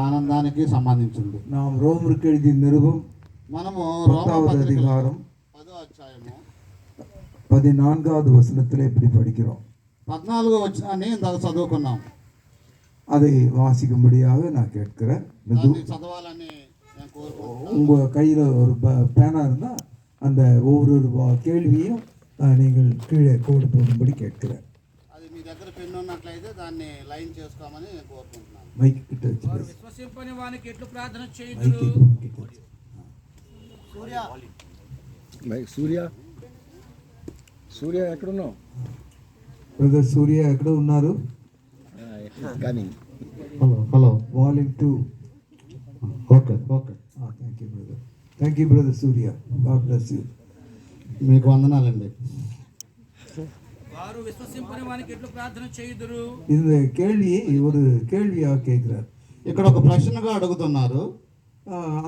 ఆనందానికి సంబంధించింది. நாம் ரோமருக்கு எழுதிய நிருபம் మనము 10வது அதிகாரம் 10వ అధ్యాయము 14வது வசனத்தில் இப்படி படிக்கிறோம். 14వ వచనాన్ని ఇందాక చదువుకున్నాం. அதை வாசிக்கும்படியாக நான் கேட்கிறேன். చదవాలని నేను కోరుకుంటున్నాను. உங்கள் கையில் ஒரு பேனா இருந்தால் அந்த ஒவ்வொரு கேள்வியும் நீங்கள் கீழே கோடு போடும்படி கேட்கிறேன். అది మీ దగ్గర పెన్ను ఉన్నట్లయితే దాన్ని లైన్ చేసుకోమని నేను కోరుకుంటున్నాను. మైక్ కిட்ட వచ్చి విశ్వసింపని వానికి ఎట్లు ప్రార్థన చేయుదురు? సూర్య ఎక్కడున్నావు? బ్రదర్ సూర్య ఎక్కడ ఉన్నారు? Hello volume 2. Okay thank you brother Surya. God bless you. మీకు వందనాలండి. వారు విశ్వసింపని వానికి ఎట్లు ప్రార్థన చేయుదురు? இந்த கேள்வி ஒரு கேள்வியாக கேட்கிறார். ఇక్కడ ఒక ప్రశ్నగా అడుగుతున్నారు.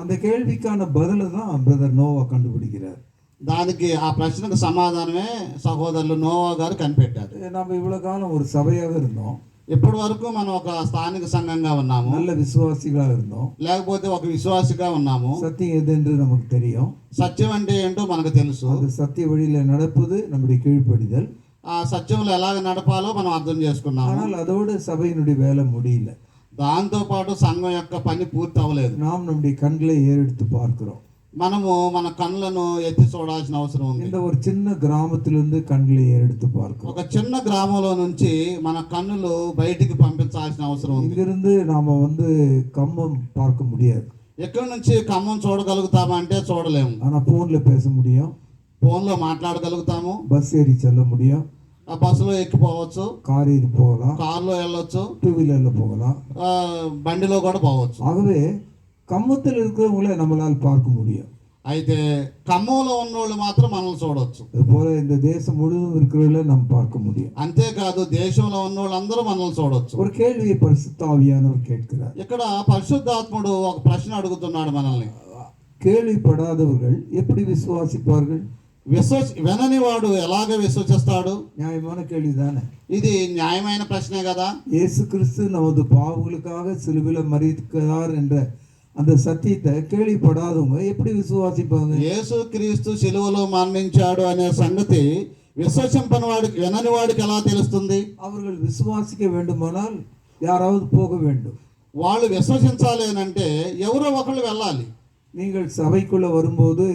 அந்த கேள்விக்கான பதிலை தான் பிரதர் நோவா கண்டுபிடிக்கிறார். దానికి ఆ ప్రశ్నకు సమాధానమే సహోదరులు నోవా గారు కనిపెట్టారు. நம்ம இவ்வளவு காலம் ஒரு சபையாக இருந்தோம். ఇప్పటి వరకు మనం ఒక స్థానిక సంఘంగా ఉన్నాము, நல்ல విశ్వాసిగా இருந்தோம், లేకపోతే ఒక విశ్వాసిగా ఉన్నాము. சத்தியம் எது என்று நமக்கு தெரியும். సత్యం అంటే ఏంటో మనకు తెలుసు. அது சத்திய வழியில நடப்பது நம்முடைய கீழ்ப்படிதல். ఆ సత్యంలో ఎలాగ నడపాలో మనం అర్థం చేసుకున్నాము. ஆனால் அதோடு சபையினுடைய வேலை முடியல. దాంతో పాటు సంఘం యొక్క పని పూర్తి అవ్వలేదు. நாம் நம்முடைய கண்களை ஏறெடுத்து பார்க்கிறோம். మనము మన కళ్ళను ఎత్తి చూడాల్సిన అవసరం ఉంది. இந்த ஒரு சின்ன கிராமத்திலிருந்து கண்களை ஏறெடுத்து பார்க்கிறோம். ఒక చిన్న గ్రామంలో నుంచి మన కన్నులు బయటికి పంపించాల్సిన అవసరం ఉంది. இங்கிருந்து நாம கம்மம் பார்க்க முடியாது. ఎక్కడి నుంచి ఖమ్మం చూడగలుగుతామా అంటే చూడలేము. ஆனா போன்ல பேச முடியும், ఫోన్లో మాట్లాడగలుగుతాము, பஸ் ஏறி செல்ல முடியும், ఆ బస్సులో ఎక్కిపోవచ్చు, கார் ஏறி போகலாம், కారులో వెళ్ళొచ్చు, 2 வீலர்ல போகலாம், బండిలో కూడా పోవచ్చు. ஆகவே கம்மத்தில் இருக்கிறவங்களை நம்மளால் பார்க்க முடியும். అయితే ఖమ్మంలో ఉన్నోళ్ళు మాత్రం మనల్ని చూడవచ్చు. அதுபோல இந்த தேசம் முழுவதும் இருக்கிறவங்களை நாம் பார்க்க முடியும். అంతేకాదు దేశంలో ఉన్నోళ్ళందరూ మనల్ని చూడవచ్చు. ஒரு கேள்வியை பரிசுத்த ஆவியானவர் கேட்கிறார். ఇక్కడ పరిశుద్ధాత్ముడు ఒక ప్రశ్న అడుగుతున్నాడు మనల్ని. கேள்விப்படாதவர்கள் எப்படி விசுவாசிப்பார்கள்? వినని వాడు ఎలాగ విశ్వసిస్తాడు? நியாயமான கேள்விதானே. ఇది న్యాయమైన ప్రశ్నే కదా. இயேசு கிறிஸ்து நமது பாவங்களுக்காக சிலுவையில மரித்தார் என்ற அந்த சத்தியத்தை கேள்விப்படாதவங்க எப்படி விசுவாசிப்பாங்க? యేసు క్రీస్తు శిలువలో మరణించాడు అనే సంగతి విశ్వసింపని వాడికి, వినని వాడికి ఎలా తెలుస్తుంది? அவர்கள் விசுவாசிக்க வேண்டுமானால் யாராவது போக வேண்டும். వాళ్ళు విశ్వసించాలి అంటే ఎవరో ఒకళ్ళు వెళ్ళాలి. நீங்கள் సభைக்குள்ள வரும்போது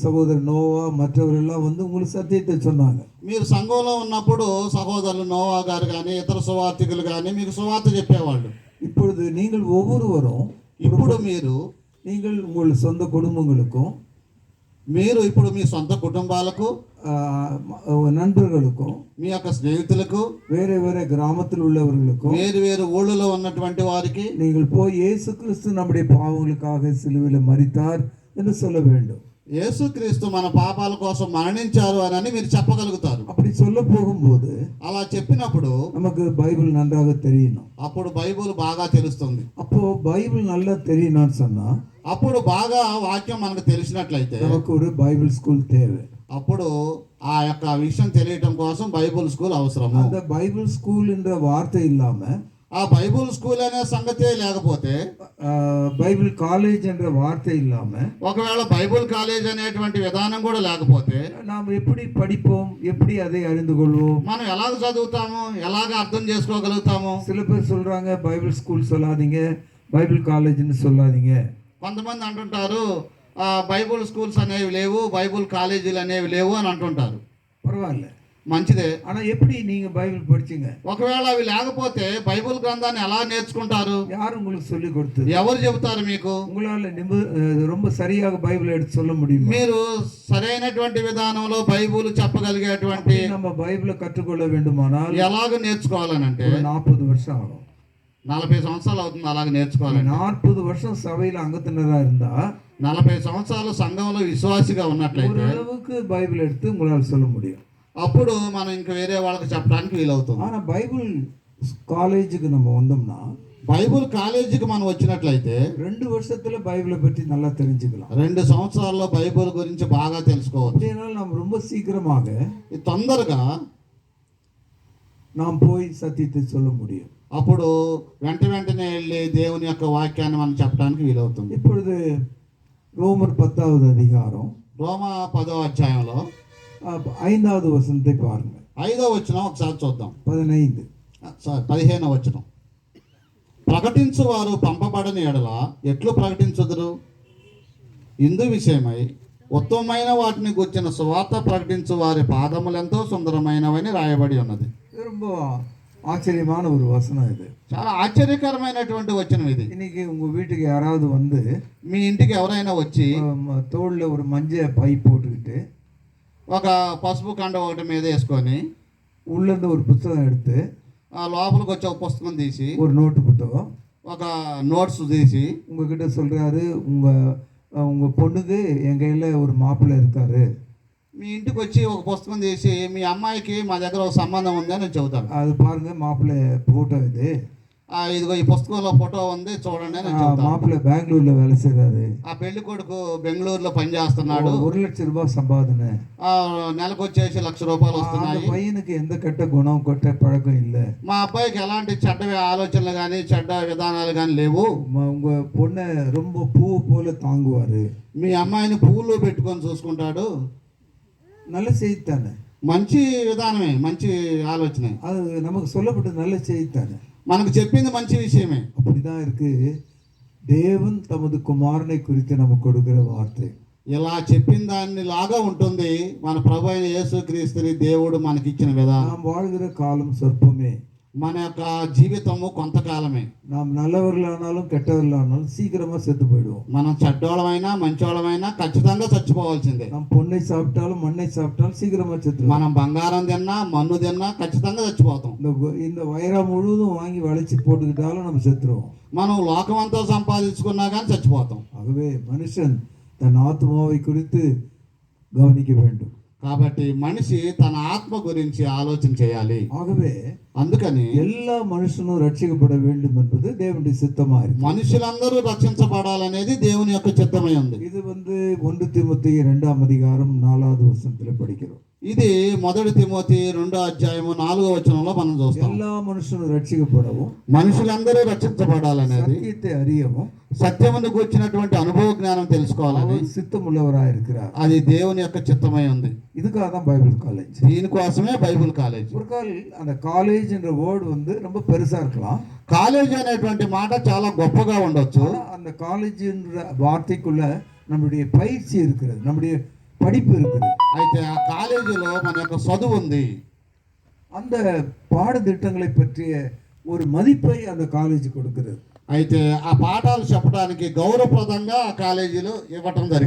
சகோதரர் நோவா மற்றவரெல்லாம் உங்களுக்கு சத்தியத்தை சொன்னாங்க. మీరు సంఘంలో ఉన్నప్పుడు సహోదరులు నోవా గారు కానీ ఇతర సువార్థికులు కానీ మీకు సువార్త చెప్పేవాళ్ళు. இப்பொழுது நீங்கள் ஒவ்வொருவரும் ఇప్పుడు நீங்கள் உங்கள் சொந்த குடும்பங்களுக்கும், మీరు ఇప్పుడు మీ సొంత కుటుంబాలకు, நண்பர்களுக்கும், మీ యొక్క స్నేహితులకు, வேற வேற கிராமத்தில் உள்ளவர்களுக்கும், వేరు వేరు ఊళ్ళలో ఉన్నటువంటి వారికి நீங்கள் போய் இயேசு கிறிஸ்து நம்முடைய பாவங்களுக்காக சிலுவையில் மரித்தார் என்று சொல்ல வேண்டும். యేసుక్రీస్తు మన పాపాల కోసం మరణించారు అని మీరు చెప్పగలుగుతారు. அப்படி சொல்ல போகும்போது అలా చెప్పినప్పుడు நமக்கு பைபிள் நன்றாக தெரியணும். అప్పుడు బైబుల్ బాగా తెలుస్తుంది. அப்போ பைபிள் நல்லா தெரியணும்னு சொன்னா అప్పుడు బాగా వాక్యం మనకు తెలిసినట్లయితే நமக்கு ஒரு பைபிள் ஸ்கூல் தேவை. అప్పుడు ఆ యొక్క విషయం తెలియటం కోసం బైబుల్ స్కూల్ అవసరము. அந்த பைபிள் ஸ்கூல் என்ற வார்த்தை இல்லாம, ఆ బైబుల్ స్కూల్ అనే సంగతే లేకపోతే, బైబిల్ కాలేజ్ என்ற వార్த்தை ఇல்லாம, ఒకవేళ బైబుల్ కాలేజ్ అనేటువంటి విధానం కూడా లేకపోతే நாம் எப்படி படிப்போம், எப்படி அதை அறிந்து கொள்வோம்? మనం ఎలాగ చదువుతాము, ఎలాగ అర్థం చేసుకోగలుగుతాము? சில பேர் சொல்றாங்க బైబిల్ స్కూల్ சொல்லாதீங்க, బైబిల్ కాలేజ్ని சொல்லாதீங்க. కొంతమంది అంటుంటారు బైబుల్ స్కూల్స్ అనేవి లేవు, బైబుల్ కాలేజీలు అనేవి లేవు అని అంటుంటారు. పర్వాలేదు, మంచిదే. ஆனா எப்படி நீங்க பைபிள் படிச்சீங்க? ఒకవేళ అవి లేకపోతే బైబుల్ గ్రంథాన్ని ఎలా నేర్చుకుంటారు? யார் உங்களுக்கு சொல்லி கொடுத்தது? ఎవరు చెబుతారు మీకు? உங்களால ரொம்ப சரியாக బైబిల్ எடுத்து சொல்ல முடியுமா? మీరు సరైనటువంటి విధానంలో బైబుల్ చెప్పగలిగేటువంటి, நம்ம బైబిల్ కற்றுకొள்ள వేண்டுமானால் ఎలాగ నేర్చుకోవాలనంటే 40 வருஷம் ஆகும். 40 సంవత్సరాలు అవుతుంది అలాగ నేర్చుకోవాలి. 40 வருஷம் సభையில అంగతినరా இருந்தா, 40 సంవత్సరాలు సంఘంలో విశ్వాసిగా ఉన్నట్లయితే ఓரளவுக்கு బైబిల్ எடுத்து உங்களால சொல்ல முடியும். అప్పుడు మనం ఇంకా వేరే వాళ్ళకి చెప్పడానికి వీలవుతుంది. ஆனா బైబిల్ కాలేజీకి நம்ம வந்தோம்னா, బైబుల్ కాలేజీకి మనం వచ్చినట్లయితే 2 வருஷத்துல బైబిளை பற்றி நல்லா தெரிஞ்சுக்கலாம். 2 సంవత్సరాల్లో బైబుల్ గురించి బాగా తెలుసుకోవచ్చు. அப்படினால நம்ம ரொம்ப சீக்கிரமாக తొందరగా நாம் போய் சத்தியத்தை சொல்ல முடியும். అప్పుడు వెంటనే వెళ్ళి దేవుని యొక్క వాక్యాన్ని మనం చెప్పడానికి వీలవుతుంది. இப்பொழுது ரோமர் 10வது அதிகாரம் రోమా 10వ అధ్యాయంలో 5வது வசனத்தை பாருங்க. 5వ వచనం ఒకసారి చూద్దాం. 15 15వ వచనం. ప్రకటించు వారు పంపబడని ఎడల ఎట్లు ప్రకటించుదురు? ఇందు విషయమై ఉత్తమమైన వాటిని గుర్చిన సువార్త ప్రకటించు వారి పాదములెంతో సుందరమైనవని రాయబడి ఉన్నది. இது ரொம்ப ஆச்சரியமான ஒரு வசனம் இது. చాలా ఆశ్చర్యకరమైనటువంటి వచనం ఇది. இன்னைக்கு உங்க வீட்டுக்கு யாராவது வந்து మీ ఇంటికి ఎవరైనా వచ్చి தோளில் ஒரு மஞ்சள் பை போட்டுக்கிட்டு ఒక పసుపు కండ ఒకటి మీద వేసుకొని உள்ளேருந்து ஒரு புத்தகம் எடுத்து ఆ లోపలికి వచ్చి ఒక పుస్తకం తీసి ஒரு நோட்டு புத்தகம் ఒక నోట్స్ తీసి உங்ககிட்ட சொல்றாரு, உங்க பொண்ணுக்கு என் கையில் ஒரு மாப்பிள்ளை இருக்காரு. మీ ఇంటికి వచ్చి ఒక పుస్తకం తీసి మీ అమ్మాయికి మా దగ్గర ఒక సంబంధం ఉంది అని చెబుతాడు. அது பாருங்க மாப்பிள்ளை ஃபோட்டோ இது. ఇదిగో ఈ పుస్తకంలో ఫోటో ఉంది చూడండి అని చెబుతాడు. மாப்பிள்ளை பெங்களூர்ல வேலை செய்றாரு. ఆ పెళ్లి కొడుకు బెంగళూరులో పని చేస్తున్నాడు. 1 లక్ష రూపాయలు సంపాదన. నెలకు వచ్చేసి ₹1,00,000 వస్తున్నాయి. పైయనకి ఎంత కట్ట గుణం కొట్ట పழக்கம் இல்லை. మా అబ్బాయికి ఎలాంటి చెడ్డ ఆలోచనలు కానీ చెడ్డ విధానాలు కానీ లేవు. உங்க பொண்ணை ரொம்ப பூ போல தாங்குவாரு. మీ అమ్మాయిని పువ్వులో పెట్టుకొని చూసుకుంటాడు. நல்ல செய்தி தானே, మంచి విధానమే, మంచి ఆలోచనే. அது நமக்கு சொல்லப்பட்ட நல்ல செய்தி தானே. మనకు చెప్పింది మంచి విషయమే. அப்படிதான் இருக்கு. தேவன் தமது குமாரனை குறித்து நமக்கு கொடுக்கிற வார்த்தை. ఇలా చెప్పిన దాన్ని లాగా ఉంటుంది మన ప్రభు అయిన యేసుక్రీస్తుని దేవుడు మనకిచ్చిన విధానం. நாம் வாழ்கிற காலம் சொற்பமே. మన యొక్క జీవితము కొంతకాలమే. நாம் நல்லவர்களானாலும் கெட்டவர்களானாலும் சீக்கிரமா செத்து போயிடுவோம். మనం చెడ్డోళమైనా మంచోళమైనా ఖచ్చితంగా చచ్చిపోవాల్సిందే. நாம் பொண்ணை சாப்பிட்டாலும் மண்ணை சாப்பிட்டாலும் சீக்கிரமா செத்துருவோம். మనం బంగారం తిన్నా మన్ను తిన్నా ఖచ్చితంగా చచ్చిపోతాం. இந்த வைரம் முழுவதும் வாங்கி வளைச்சி போட்டுக்கிட்டாலும் நம்ம செத்துருவோம். మనం లోకమంతా సంపాదించుకున్నా కానీ చచ్చిపోతాం. ஆகவே மனுஷன் தன் ஆத்மாவை குறித்து கவனிக்க வேண்டும். కాబట్టి మనిషి తన ఆత్మ గురించి ఆలోచన చేయాలి. ஆகவே అందుకని எல்லா மனுஷனும் ரட்சிக்கப்பட வேண்டும் என்பது தேவனுடைய சித்தமா இருக்கு. మనుషులందరూ రక్షించబడాలనేది దేవుని యొక్క చిత్తమై ఉంది. இது 1 தீமோத்தேயு 2వ அதிகாரம் 4வது వచనంలో படிக்கிறோம். ఇది 1 తిమోతి 2వ అధ్యాయము 4వ వచనంలో మనం చూస్తాం. எல்லா மனுஷனும் ரட்சிக்கப்படவும் మనుషులందరూ రక్షించబడాలనేది, சத்தியத்தை அறியவும் సత్యమును కూర్చున్నటువంటి అనుభవ జ్ఞానం తెలుసుకోవాలని அவர் சித்தமுள்ளவராக இருக்கிறார். అది దేవుని యొక్క చిత్తమై ఉంది. இதுக்காக தான் பைபிள் காலேஜ். దీనికోసమే బైబిల్ కాలేజ్. ஒரு கால் அந்த காலேஜ் என்ற வேர்டு வந்து ரொம்ப பெருசா இருக்கலாம். కాలేజ్ అనేటువంటి మాట చాలా గొప్పగా ఉండొచ్చు. ஆனா அந்த காலேஜ் என்ற வார்த்தைக்குள்ள நம்முடைய பயிற்சி இருக்கிறது, நம்முடைய படிப்பு இருக்கிறது. అయితే ఆ కాలేజీలో మన యొక్క చదువు ఉంది. அந்த பாடத்திட்டங்களை பற்றிய ஒரு மதிப்பை அந்த காலேஜ் கொடுக்கிறது. అయితే ఆ పాఠాలు చెప్పడానికి గౌరవప్రదంగా ఆ కాలేజీలో ఇవ్వటం జరిగింది.